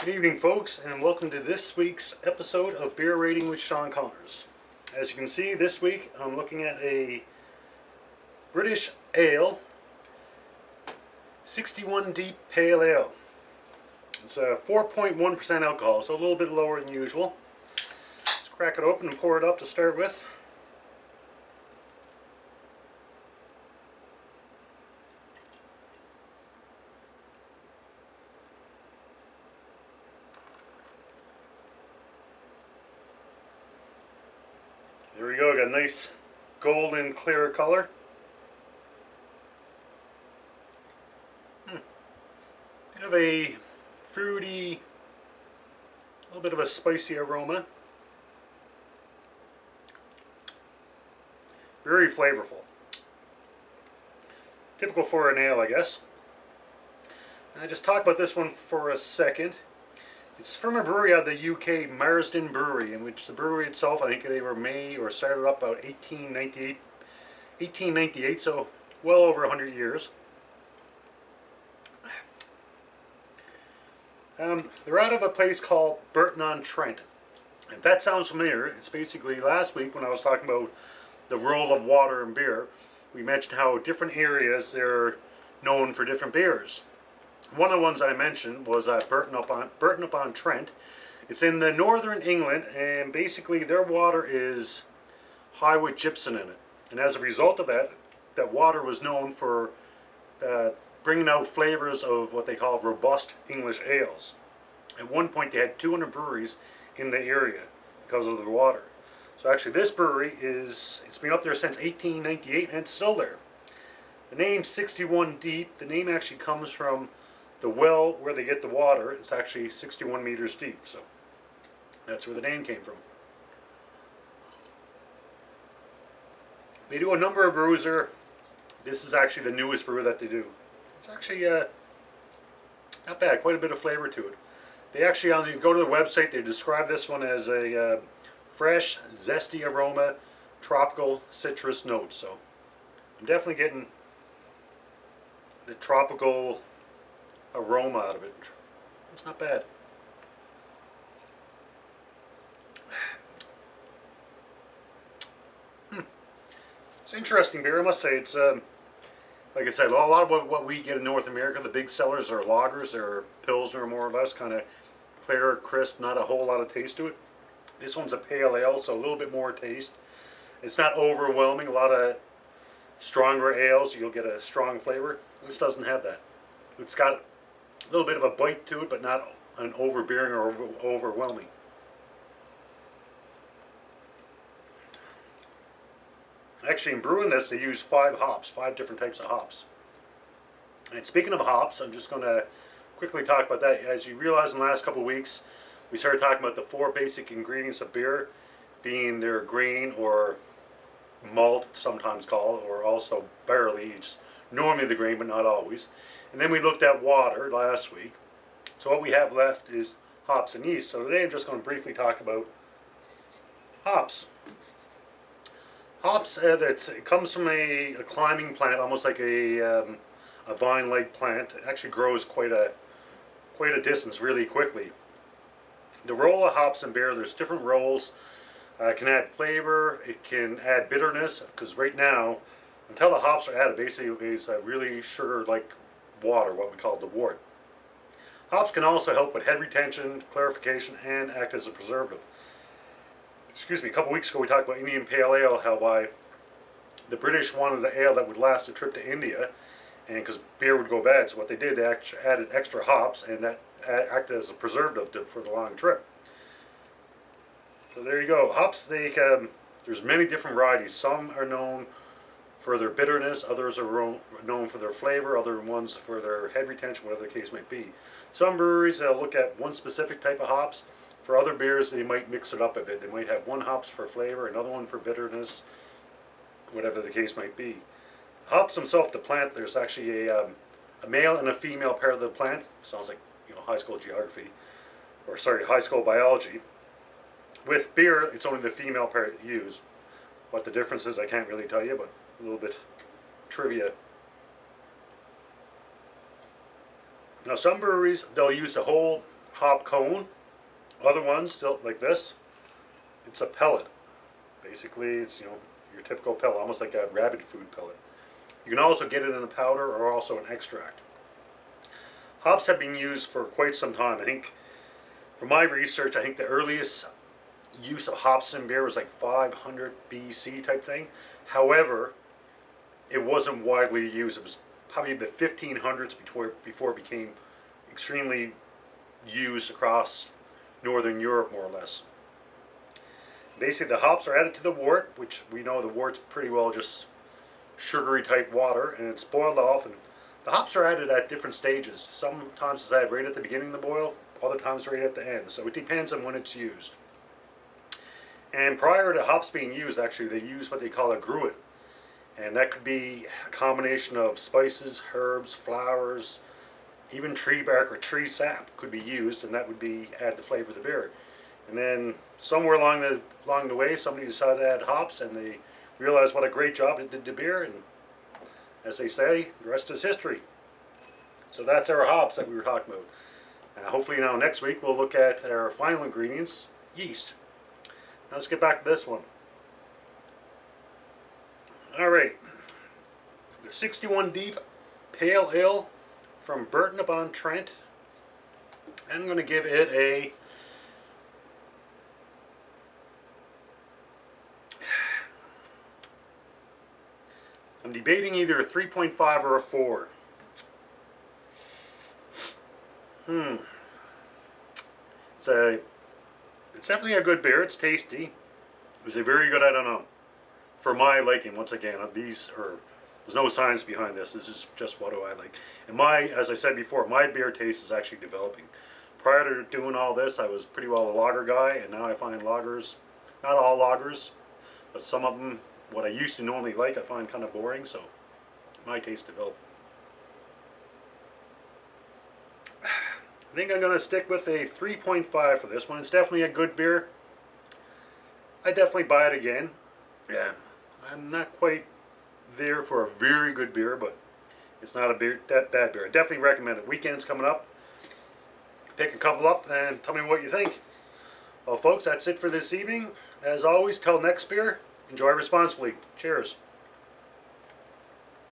Good evening, folks, and welcome to this week's episode of Beer Rating with Sean Connors. As you can see, this week I'm looking at a British ale, 61 Deep Pale Ale. It's a 4.1% alcohol, so a little bit lower than usual. Let's crack it open and pour it up to start with. There we go, got a nice golden clear color. Bit of a fruity, a little bit of a spicy aroma. Very flavorful. Typical for an ale, I guess. I just talk about this one for a second. It's from a brewery out of the UK, Marston Brewery, in which the brewery itself, I think they were made or started up about 1898, so well over 100 years. They're out of a place called Burton on Trent. If that sounds familiar, it's basically last week when I was talking about the role of water in beer, we mentioned how different areas they're known for different beers. One of the ones I mentioned was Burton Upon Trent. It's in the northern England, and basically their water is high with gypsum in it. And as a result of that, that water was known for bringing out flavors of what they call robust English ales. At one point they had 200 breweries in the area because of the water. So actually this brewery it's been up there since 1898 and it's still there. The name 61 Deep, the name actually comes from the well where they get the water. It's actually 61 meters deep, so that's where the name came from. They do a number of brews there. This is actually the newest brew that they do. It's actually not bad, quite a bit of flavor to it. They actually, you go to the website, they describe this one as a fresh, zesty aroma, tropical citrus notes. So I'm definitely getting the tropical aroma out of it. It's not bad. It's interesting beer, I must say. It's like I said, a lot of what we get in North America, the big sellers are lagers, they're Pilsner more or less, kind of clear, crisp, not a whole lot of taste to it. This one's a pale ale, so a little bit more taste. It's not overwhelming. A lot of stronger ales, you'll get a strong flavor. This doesn't have that. It's got a little bit of a bite to it, but not an overbearing or overwhelming. Actually, in brewing this, they use 5 different types of hops. And speaking of hops, I'm just going to quickly talk about that. As you realize in the last couple of weeks, we started talking about the 4 basic ingredients of beer, being their grain or malt, sometimes called, or also barrel aged. Normally the grain, but not always. And then we looked at water last week. So what we have left is hops and yeast. So today I'm just going to briefly talk about hops. Hops, it comes from a climbing plant, almost like a vine-like plant. It actually grows quite a distance really quickly. The role of hops in beer, there's different roles. It can add flavor, it can add bitterness, because right now, until the hops are added, basically it's a really sugar-like water, what we call the wort. Hops can also help with head retention, clarification, and act as a preservative. Excuse me, a couple weeks ago we talked about Indian Pale Ale, how the British wanted an ale that would last a trip to India, and because beer would go bad, so what they did, they actually added extra hops, and that acted as a preservative for the long trip. So there you go. Hops, there's many different varieties. Some are known for their bitterness, others are known for their flavor, other ones for their head retention, whatever the case might be. Some breweries, they'll look at one specific type of hops. For other beers, they might mix it up a bit. They might have one hops for flavor, another one for bitterness, whatever the case might be. Hops themselves, the plant, there's actually a male and a female part of the plant. Sounds like high school geography, or sorry, high school biology. With beer, it's only the female part used. What the difference is, I can't really tell you, but a little bit trivia. Now some breweries, they'll use the whole hop cone. Other ones, still like this, it's a pellet. Basically, it's your typical pellet, almost like a rabbit food pellet. You can also get it in a powder or also an extract. Hops have been used for quite some time. I think, from my research, I think the earliest use of hops in beer was like 500 BC type thing. However, it wasn't widely used. It was probably the 1500s before it became extremely used across Northern Europe, more or less. Basically, the hops are added to the wort, which we know the wort's pretty well just sugary type water, and it's boiled off. And the hops are added at different stages. Sometimes it's added right at the beginning of the boil, other times right at the end. So it depends on when it's used. And prior to hops being used, actually, they use what they call a gruit. And that could be a combination of spices, herbs, flowers, even tree bark or tree sap could be used, and that would be add the flavor of the beer. And then somewhere along the way, somebody decided to add hops, and they realized what a great job it did to beer. And as they say, the rest is history. So that's our hops that we were talking about. Hopefully now next week we'll look at our final ingredients, yeast. Now let's get back to this one. Alright, the 61 Deep Pale Ale from Burton Upon Trent. I'm going to give it a I'm debating either a 3.5 or a 4. It's definitely a good beer. It's tasty. Is it very good? I don't know. For my liking, once again, there's no science behind this. This is just what do I like. And as I said before, my beer taste is actually developing. Prior to doing all this, I was pretty well a lager guy, and now I find lagers, not all lagers, but some of them, what I used to normally like, I find kind of boring, so my taste developed. I think I'm going to stick with a 3.5 for this one. It's definitely a good beer. I definitely buy it again. Yeah, I'm not quite there for a very good beer, but it's not a that bad beer. I definitely recommend it. Weekend's coming up. Pick a couple up and tell me what you think. Well, folks, that's it for this evening. As always, till next beer, enjoy responsibly. Cheers.